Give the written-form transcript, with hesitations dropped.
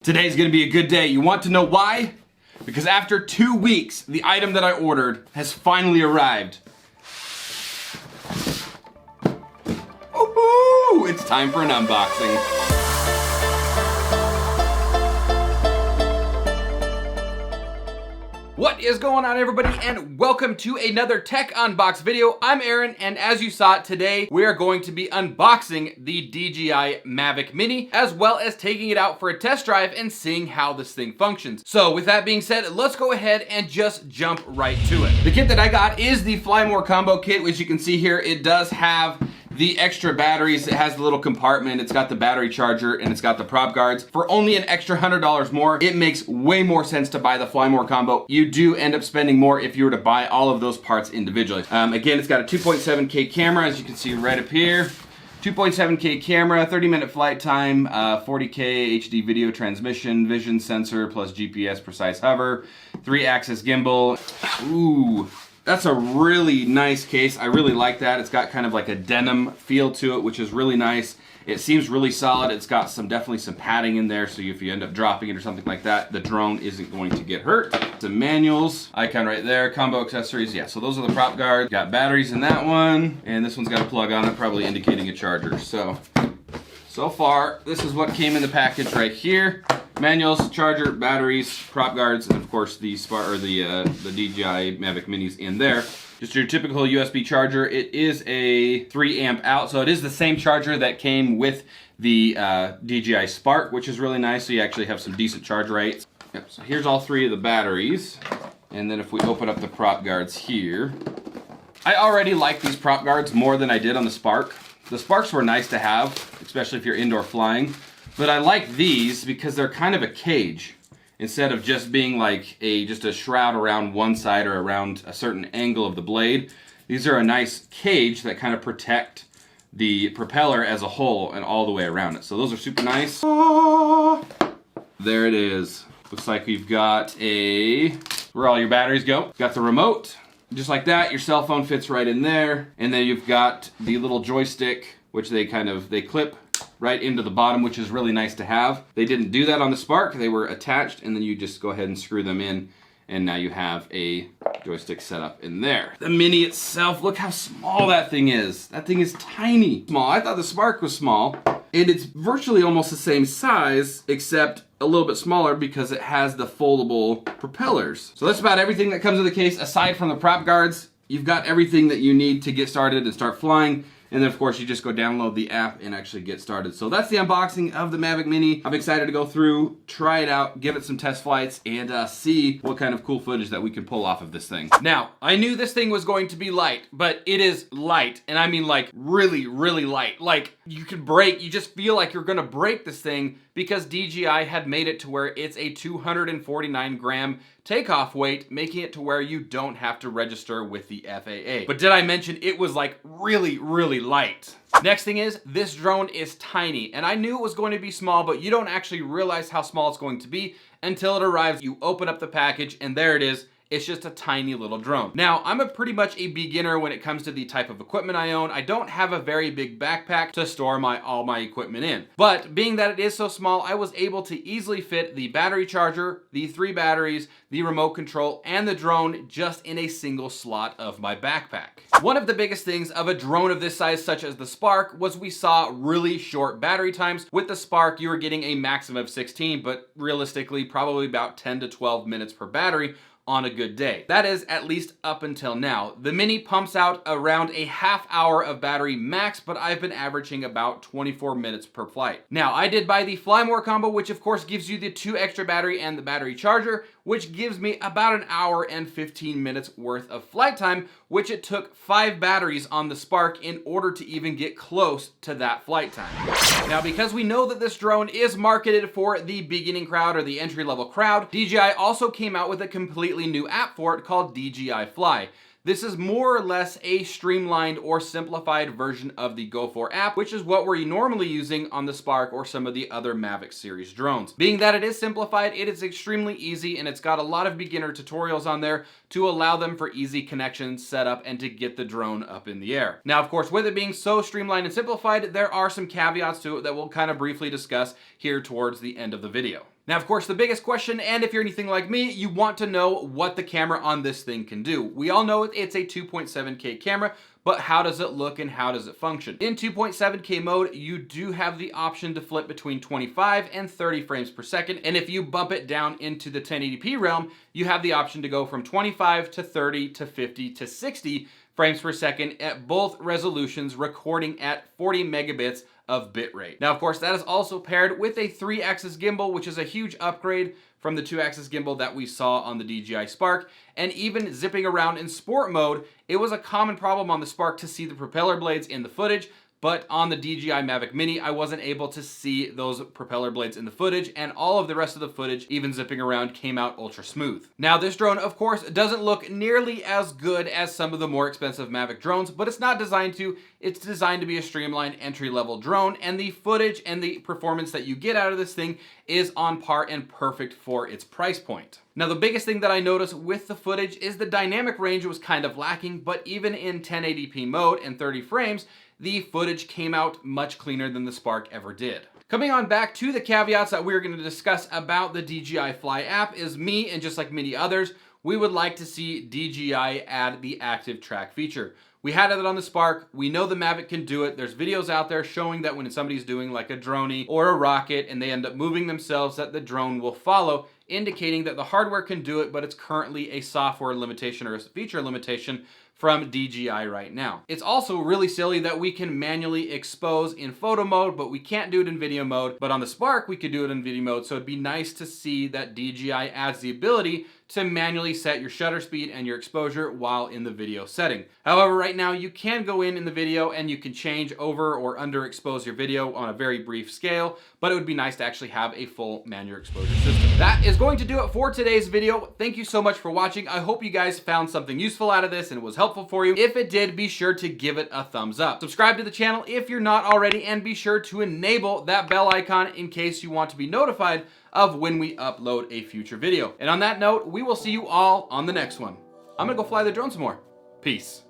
Today's gonna be a good day. You want to know why? Because after 2 weeks, the item that I ordered has finally arrived. Woohoo! It's time for an unboxing. What is going on, everybody, and welcome to another tech unbox video. I'm Aaron, and as you saw today, we are going to be unboxing the DJI Mavic Mini, as well as taking it out for a test drive and seeing how this thing functions. So with that being said, let's go ahead and just jump right to it. The kit that I got is the Fly More Combo Kit, which you can see here. It does have the extra batteries. It has the little compartment, it's got the battery charger, and it's got the prop guards. For only an extra $100 more, it makes way more sense to buy the Fly More Combo. You do end up spending more if you were to buy all of those parts individually. Again, it's got a 2.7K camera, as you can see right up here. 2.7K camera, 30-minute flight time, 40K HD video transmission, vision sensor plus GPS precise hover, 3-axis gimbal. Ooh. That's a really nice case. I really like that. It's got kind of like a denim feel to it, which is really nice. It seems really solid. It's got definitely some padding in there, so if you end up dropping it or something like that, the drone isn't going to get hurt. Some manuals, icon right there, combo accessories. Yeah, so those are the prop guards. Got batteries in that one, and this one's got a plug on it, probably indicating a charger. So far, this is what came in the package right here. Manuals, charger, batteries, prop guards, and of course the DJI Mavic Minis in there. Just your typical USB charger. It is a 3 amp out, so it is the same charger that came with the DJI Spark, which is really nice, so you actually have some decent charge rates. Yep, so here's all 3 of the batteries. And then if we open up the prop guards here, I already like these prop guards more than I did on the Spark. The Sparks were nice to have, especially if you're indoor flying. But I like these because they're kind of a cage. Instead of just being like just a shroud around one side or around a certain angle of the blade, these are a nice cage that kind of protect the propeller as a whole and all the way around it. So those are super nice. There it is. Looks like we've got where all your batteries go. Got the remote. Just like that, your cell phone fits right in there. And then you've got the little joystick, which they clip right into the bottom, which is really nice to have. They didn't do that on the Spark. They were attached, and then you just go ahead and screw them in, and now you have a joystick set up in there. The Mini itself, look how small that thing is. That thing is tiny. Small. I thought the Spark was small, and it's virtually almost the same size, except a little bit smaller because it has the foldable propellers. So that's about everything that comes in the case. Aside from the prop guards, you've got everything that you need to get started and start flying. And then, of course, you just go download the app and actually get started. So that's the unboxing of the Mavic Mini. I'm excited to go through, try it out, give it some test flights, and see what kind of cool footage that we can pull off of this thing. Now, I knew this thing was going to be light, but it is light. And I mean like really, really light. Like you just feel like you're gonna break this thing because DJI had made it to where it's a 249 gram takeoff weight, making it to where you don't have to register with the FAA. But did I mention it was like really, really light? Next thing is, this drone is tiny, and I knew it was going to be small, but you don't actually realize how small it's going to be until it arrives. You open up the package, and there it is. It's just a tiny little drone. Now, I'm pretty much a beginner when it comes to the type of equipment I own. I don't have a very big backpack to store all my equipment in. But being that it is so small, I was able to easily fit the battery charger, the 3 batteries, the remote control, and the drone just in a single slot of my backpack. One of the biggest things of a drone of this size, such as the Spark, was we saw really short battery times. With the Spark, you were getting a maximum of 16, but realistically, probably about 10 to 12 minutes per battery on a good day. That is at least up until now. The Mini pumps out around a half hour of battery max, but I've been averaging about 24 minutes per flight. Now, I did buy the Fly More Combo, which of course gives you the 2 extra battery and the battery charger, which gives me about an hour and 15 minutes worth of flight time, which it took 5 batteries on the Spark in order to even get close to that flight time. Now, because we know that this drone is marketed for the beginning crowd or the entry-level crowd, DJI also came out with a completely new app for it called DJI Fly. This is more or less a streamlined or simplified version of the Go4 app, which is what we're normally using on the Spark or some of the other Mavic series drones. Being that it is simplified, it is extremely easy, and it's got a lot of beginner tutorials on there to allow them for easy connections, setup, and to get the drone up in the air. Now, of course, with it being so streamlined and simplified, there are some caveats to it that we'll kind of briefly discuss here towards the end of the video. Now, of course, the biggest question, and if you're anything like me, you want to know what the camera on this thing can do. We all know it's a 2.7K camera, but how does it look and how does it function? In 2.7K mode, you do have the option to flip between 25 and 30 frames per second. And if you bump it down into the 1080p realm, you have the option to go from 25 to 30 to 50 to 60 frames per second at both resolutions, recording at 40 megabits of bitrate. Now, of course, that is also paired with a 3-axis gimbal, which is a huge upgrade from the 2-axis gimbal that we saw on the DJI Spark. And even zipping around in sport mode, it was a common problem on the Spark to see the propeller blades in the footage, but on the DJI Mavic Mini, I wasn't able to see those propeller blades in the footage, and all of the rest of the footage, even zipping around, came out ultra smooth. Now, this drone, of course, doesn't look nearly as good as some of the more expensive Mavic drones, but it's not designed to. It's designed to be a streamlined entry-level drone, and the footage and the performance that you get out of this thing is on par and perfect for its price point. Now, the biggest thing that I noticed with the footage is the dynamic range was kind of lacking, but even in 1080p mode and 30 frames, the footage came out much cleaner than the Spark ever did. Coming on back to the caveats that we're going to discuss about the DJI Fly app is me, and just like many others, we would like to see DJI add the active track feature. We had it on the Spark. We know the Mavic can do it. There's videos out there showing that when somebody's doing like a droney or a rocket and they end up moving themselves, that the drone will follow, indicating that the hardware can do it, but it's currently a software limitation or a feature limitation from DJI right now. It's also really silly that we can manually expose in photo mode, but we can't do it in video mode. But on the Spark, we could do it in video mode, so it'd be nice to see that DJI adds the ability to manually set your shutter speed and your exposure while in the video setting. However, right now you can go in the video and you can change over or underexpose your video on a very brief scale, but it would be nice to actually have a full manual exposure system. That is going to do it for today's video. Thank you so much for watching. I hope you guys found something useful out of this and it was helpful for you. If it did, be sure to give it a thumbs up. Subscribe to the channel if you're not already, and be sure to enable that bell icon in case you want to be notified of when we upload a future video. And on that note, we will see you all on the next one. I'm gonna go fly the drone some more. Peace.